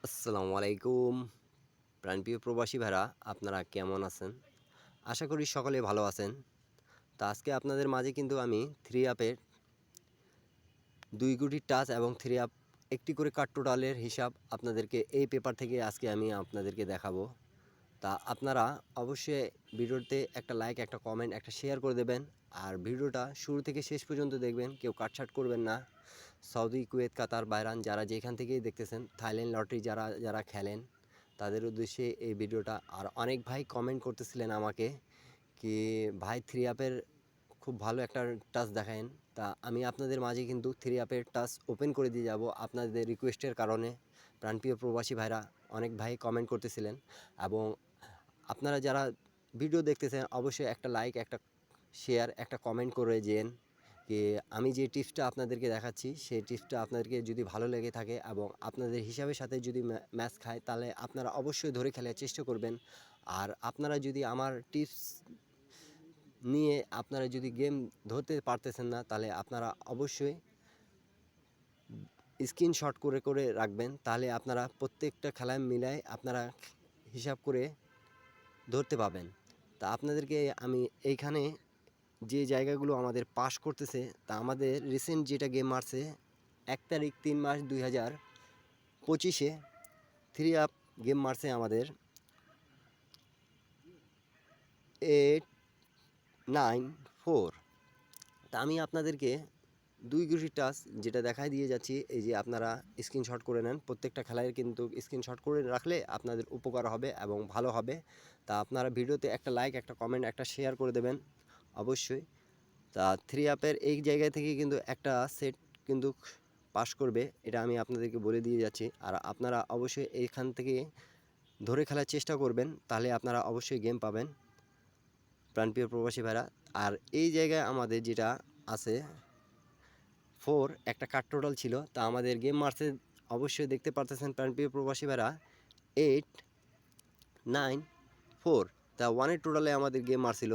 আসসালামু আলাইকুম প্রাণপ্রিয় প্রবাসী ভাইরা, আপনারা কেমন আছেন? আশা করি সকলে ভালো আছেন। তা আজকে আপনাদের মাঝে কিন্তু আমি থ্রি আপের 2 কোটি টাচ এবং থ্রি আপ একটি করে কাট টোটালের হিসাব আপনাদেরকে এই পেপার থেকে আজকে আমি আপনাদেরকে দেখাবো। তা আপনারা অবশ্যই ভিডিওতে একটা লাইক, একটা কমেন্ট, একটা শেয়ার করে দেবেন। আর ভিডিওটা শুরু থেকে শেষ পর্যন্ত দেখবেন, কেউ কাটছাট করবেন না। সৌদি, কুয়েত, কাতার, বাহরান যারা যেখান থেকেই দেখতেছেন, থাইল্যান্ড লটারি যারা যারা খেলেন, তাদের উদ্দেশ্যে এই ভিডিওটা। আর অনেক ভাই কমেন্ট করতেছিলেন আমাকে কি ভাই থ্রি আপের খুব ভালো একটা টাচ দেখায়েন। তা আমি আপনাদের মাঝে কিন্তু থ্রি আপের টাচ ওপেন করে দিয়ে যাব আপনাদের রিকোয়েস্টের কারণে। প্রাণপ্রিয় প্রবাসী ভাইরা অনেক ভাই কমেন্ট করতেছিলেন, এবং আপনারা যারা ভিডিও দেখতেছেন অবশ্যই একটা লাইক, একটা শেয়ার, একটা কমেন্ট করে যেন যে আমি যে টিপসটা আপনাদেরকে দেখাচ্ছি সেই টিপসটা আপনাদেরকে যদি ভালো লেগে থাকে এবং আপনাদের হিসাবের সাথে যদি ম্যাচ খায়, তাহলে আপনারা অবশ্যই ধরে খেলার চেষ্টা করবেন। আর আপনারা যদি আমার টিপস নিয়ে আপনারা যদি গেম ধরতে পারতেছেন না, তাহলে আপনারা অবশ্যই স্ক্রিনশট করে করে রাখবেন। তাহলে আপনারা প্রত্যেকটা খেলায় মিলায় আপনারা হিসাব করে ধরতে পাবেন। তা আপনাদেরকে আমি এইখানে যে জায়গাগুলো আমাদের পাস করতেছে, তা আমাদের রিসেন্ট যেটা গেম মারছে 1 তারিখ 3 মাস 2025-এ থ্রি আপ গেম মারছে আমাদের 894। তা আমি আপনাদেরকে 2 কোটি টাচ যেটা দেখাই দিয়ে যাচ্ছি, এই যে আপনারা স্ক্রিনশট করে নেন। প্রত্যেকটা খেলায় কিন্তু স্ক্রিনশট করে রাখলে আপনাদের উপকার হবে এবং ভালো হবে। তা আপনারা ভিডিওতে একটা লাইক, একটা কমেন্ট, একটা শেয়ার করে দেবেন অবশ্যই। তা থ্রি আপের এই জায়গা থেকে কিন্তু একটা সেট কিন্তু পাস করবে, এটা আমি আপনাদেরকে বলে দিয়ে যাচ্ছি। আর আপনারা অবশ্যই এইখান থেকে ধরে খেলার চেষ্টা করবেন, তাহলে আপনারা অবশ্যই গেম পাবেন প্রাণপ্রিয় প্রবাসী ভাইরা। আর এই জায়গায় আমাদের যেটা আছে 4 একটা কাট টোটাল ছিল, তা আমাদের গেম মারছে অবশ্যই দেখতে পারতেছেন প্রাণপ্রিয় প্রবাসী ভাইরা 894। তা 1-এর টোটালে আমাদের গেম মারছিল।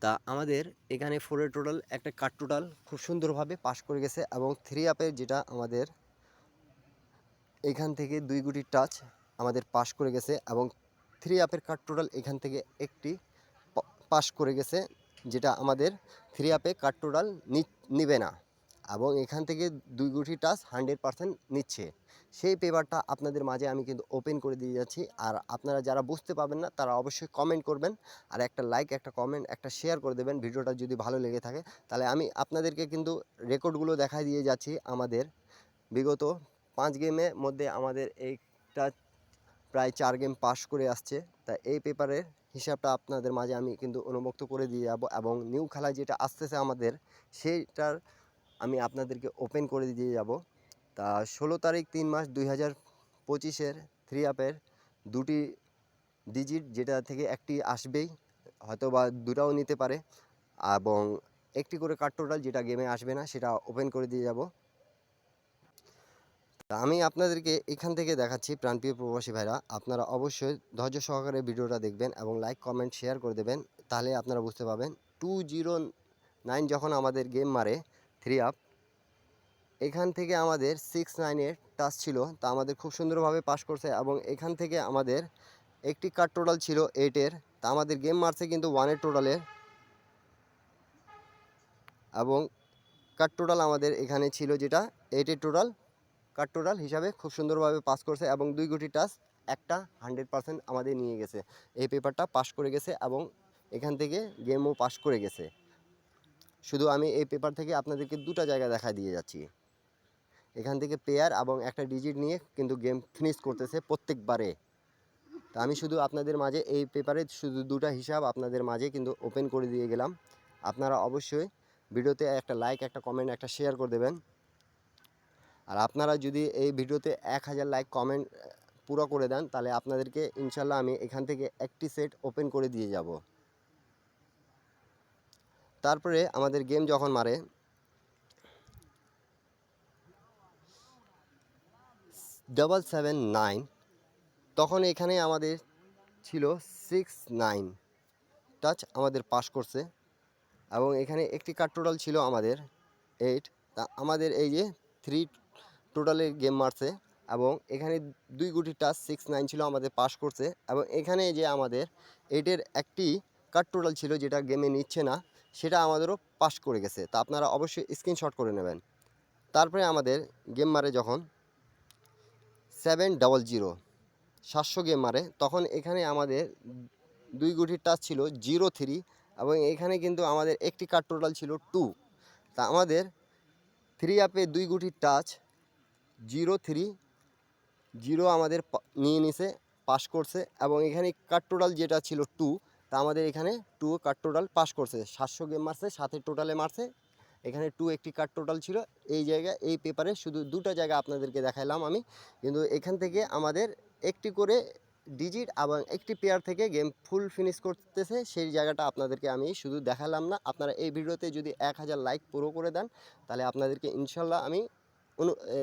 তা আমাদের এখানে 4-এর টোটাল একটা কাট টোটাল খুব সুন্দরভাবে পাস করে গেছে, এবং থ্রি আপের যেটা আমাদের এখান থেকে 2 কোটি টাচ আমাদের পাস করে গেছে, এবং থ্রি আপের কাট টোটাল এখান থেকে একটি পাস করে গেছে, যেটা আমাদের থ্রি আপে কাট টোটাল নিবে না, এবং এখান থেকে 2 কোটি টাচ 100% নিচ্ছে। সেই পেপারটা আপনাদের মাঝে আমি কিন্তু ওপেন করে দিয়ে যাচ্ছি। আর আপনারা যারা বুঝতে পারবেন না তারা অবশ্যই কমেন্ট করবেন, আর একটা লাইক, একটা কমেন্ট, একটা শেয়ার করে দেবেন ভিডিওটা যদি ভালো লেগে থাকে। তাহলে আমি আপনাদেরকে কিন্তু রেকর্ডগুলো দেখাই দিয়ে যাচ্ছি। আমাদের বিগত 5 গেমের মধ্যে আমাদের এইটা প্রায় 4 গেম পাস করে আসছে। তা এই পেপারের হিসাবটা আপনাদের মাঝে আমি কিন্তু উন্মুক্ত করে দিয়ে যাব, এবং নিউ খেলায় যেটা আসতেছে আমাদের সেইটার আমি আপনাদেরকে ওপেন করে দিয়ে যাব। তা 16 তারিখ 3 মাস 2025-এর থ্রি আপের 2টি ডিজিট, যেটা থেকে একটি আসবেই, হয়তো বা দুটাও নিতে পারে, এবং একটি করে কাট টোটাল যেটা গেমে আসবে না সেটা ওপেন করে দিয়ে যাব। তা আমি আপনাদেরকে এখান থেকে দেখাচ্ছি প্রাণপ্রিয় প্রবাসী ভাইরা, আপনারা অবশ্যই ধৈর্য সহকারে ভিডিওটা দেখবেন এবং লাইক, কমেন্ট, শেয়ার করে দেবেন, তাহলে আপনারা বুঝতে পারবেন। 209 যখন আমাদের গেম মারে থ্রি আপ, এখান থেকে আমাদের 69-এর টাচ ছিল, তা আমাদের খুব সুন্দরভাবে পাস করছে, এবং এখান থেকে আমাদের একটি কাট টোটাল ছিল 8-এর, তা আমাদের গেম মারছে কিন্তু 1-এর টোটালে, এবং কাট টোটাল আমাদের এখানে ছিল যেটা 8-এর টোটাল কাট টোটাল হিসাবে খুব সুন্দরভাবে পাস করছে, এবং 2 কোটি টাচ একটা 100% আমাদের নিয়ে গেছে। এই পেপারটা পাস করে গেছে, এবং এখান থেকে গেমও পাস করে গেছে। শুধু আমি এই পেপার থেকে আপনাদেরকে দুটা জায়গা দেখা দিয়ে যাচ্ছি। এখান থেকে পেয়ার এবং একটা ডিজিট নিয়ে কিন্তু গেম ফিনিশ করতেছে প্রত্যেকবারে। তা আমি শুধু আপনাদের মাঝে এই পেপারে শুধু দুটা হিসাব আপনাদের মাঝে কিন্তু ওপেন করে দিয়ে গেলাম। আপনারা অবশ্যই ভিডিওতে একটা লাইক, একটা কমেন্ট, একটা শেয়ার করে দেবেন। আর আপনারা যদি এই ভিডিওতে 1000 লাইক, কমেন্ট পুরো করে দেন, তাহলে আপনাদেরকে ইনশাল্লাহ আমি এখান থেকে একটি সেট ওপেন করে দিয়ে যাব। তারপরে আমাদের গেম যখন মারে 779, তখন এখানে আমাদের ছিল 69 টাচ আমাদের পাস করছে, এবং এখানে একটি কাট টোটাল ছিল আমাদের 8। তা আমাদের এই যে টোটালি গেম মারছে এবং এখানে 2 গুটি টাচ 6-9 ছিল আমাদের পাস করছে এবং এখানে যে আমাদের 8-এর একটি কাট টোটাল ছিল যেটা গেমে নিচ্ছে না সেটা আমাদেরও পাস করে গেছে। তা আপনারা অবশ্যই স্ক্রিনশট করে নেবেন। তারপরে আমাদের গেম মারে যখন 700 700 গেম মারে তখন এখানে আমাদের 2 গুটির টাচ ছিল 0-3 এবং এখানে কিন্তু আমাদের একটি কাট টোটাল ছিল 2। তা আমাদের 3 আপে 2 গুটির টাচ 0-3 0 আমাদের নিয়ে নিছে পাস করছে এবং এখানে কাট টোটাল যেটা ছিল 2 তা আমাদের এখানে 2 কাট টোটাল পাস করছে। 700 গেম মারছে, সাথে টোটালে মারছে, এখানে 2 একটি কাট টোটাল ছিল। এই জায়গায় এই পেপারে শুধু 2টা জায়গা আপনাদেরকে দেখাইলাম আমি, কিন্তু এখান থেকে আমাদের একটি করে ডিজিট এবং একটি পেয়ার থেকে গেম ফুল ফিনিশ করতেছে সেই জায়গাটা আপনাদেরকে আমি শুধু দেখালাম না। আপনারা এই ভিডিওতে যদি 1000 লাইক পুরো করে দেন তাহলে আপনাদেরকে ইনশাল্লাহ আমি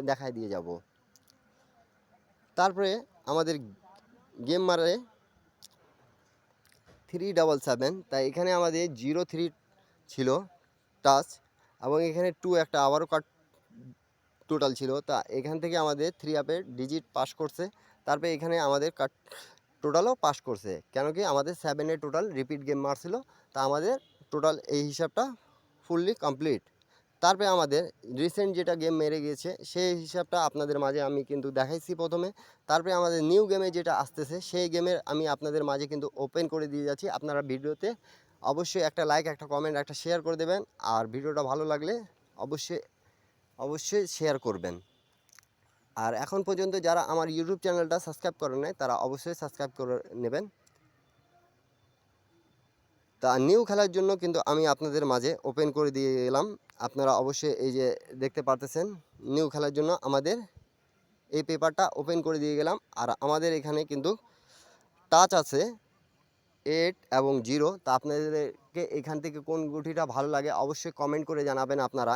দেখাই দিয়ে যাব। তারপরে আমাদের গেম মারে 377, তাই এখানে আমাদের 0-3 ছিল টাচ এবং এখানে 2 একটা আবারও কাট টোটাল ছিল। তা এখান থেকে আমাদের 3 আপের ডিজিট পাস করছে। তারপরে এখানে আমাদের কাট টোটালও পাস করছে, কেন কি আমাদের 7-এর টোটাল রিপিট গেম মারছিল। তা আমাদের টোটাল এই হিসাবটা ফুললি কমপ্লিট। তারপরে আমাদের রিসেন্ট যেটা গেম মেরে গিয়েছে সেই হিসাবটা আপনাদের মাঝে আমি কিন্তু দেখাইছি প্রথমে। তারপরে আমাদের নিউ গেমে যেটা আসতেছে সেই গেমের আমি আপনাদের মাঝে কিন্তু ওপেন করে দিয়ে যাচ্ছি। আপনারা ভিডিওতে অবশ্যই একটা লাইক, একটা কমেন্ট, একটা শেয়ার করে দেবেন। আর ভিডিওটা ভালো লাগলে অবশ্যই অবশ্যই শেয়ার করবেন। আর এখন পর্যন্ত যারা আমার ইউটিউব চ্যানেলটা সাবস্ক্রাইব করেন নাই তারা অবশ্যই সাবস্ক্রাইব করে নেবেন। তা নিউ খেলার জন্য কিন্তু আমি আপনাদের মাঝে ওপেন করে দিয়ে গেলাম। আপনারা অবশ্যই এই যে দেখতে পারতেছেন নিউ খেলার জন্য আমাদের এই পেপারটা ওপেন করে দিয়ে গেলাম। আর আমাদের এখানে কিন্তু টাচ আছে 8 এবং 0। তা আপনাদেরকে এখান থেকে কোন গুটিটা ভালো লাগে অবশ্যই কমেন্ট করে জানাবেন। আপনারা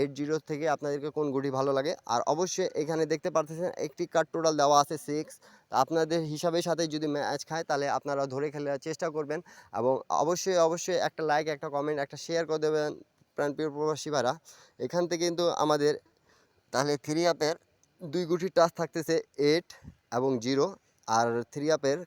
8-0 থেকে আপনাদেরকে কোন গুটি ভালো লাগে। আর অবশ্যই এখানে দেখতে পারতেছেন একটি কার্ড টোটাল দেওয়া আছে 6। তা আপনাদের হিসাবের সাথে যদি ম্যাচ খায় তাহলে আপনারা ধরে খেলার চেষ্টা করবেন এবং অবশ্যই একটা লাইক, একটা কমেন্ট, একটা শেয়ার করে দেবেন প্রাণপ্রিয় প্রবাসী ভাইরা। এখান থেকে কিন্তু আমাদের তাহলে 3 আপের 2 গুটির টাচ থাকতেছে 8 এবং 0 আর 3 আপের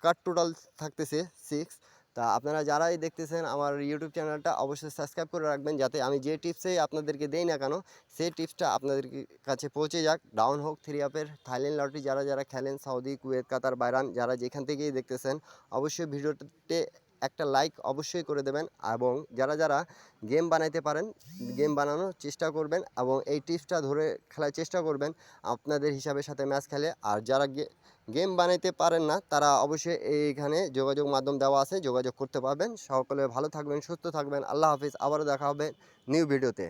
কাট টোটাল থাকতেছে 6। তা আপনারা যারাই দেখতেছেন আমার ইউটিউব চ্যানেলটা অবশ্যই সাবস্ক্রাইব করে রাখবেন, যাতে আমি যে টিপসেই আপনাদেরকে দেই না কেন সেই টিপসটা আপনাদের কাছে পৌঁছে যাক। ডাউন হোক 3 আপের থাইল্যান্ড লটারি যারা খেলেন, সৌদি, কুয়েত, কাতার, বাহরাইন, যারা যেখান থেকেই দেখতেছেন অবশ্যই ভিডিওতে একটা লাইক অবশ্যই করে দেবেন এবং যারা গেম বানাইতে পারেন গেম বানানোর চেষ্টা করবেন এবং এই টিপসটা ধরে খেলার চেষ্টা করবেন আপনাদের হিসাবের সাথে ম্যাচ খেলে। আর যারা গেম বানাইতে পারেন না তারা অবশ্যই এইখানে যোগাযোগ মাধ্যম দেওয়া আছে, যোগাযোগ করতে পারবেন। সকলে ভালো থাকবেন, সুস্থ থাকবেন। আল্লাহ হাফিজ। আবারও দেখা হবে নিউ ভিডিওতে।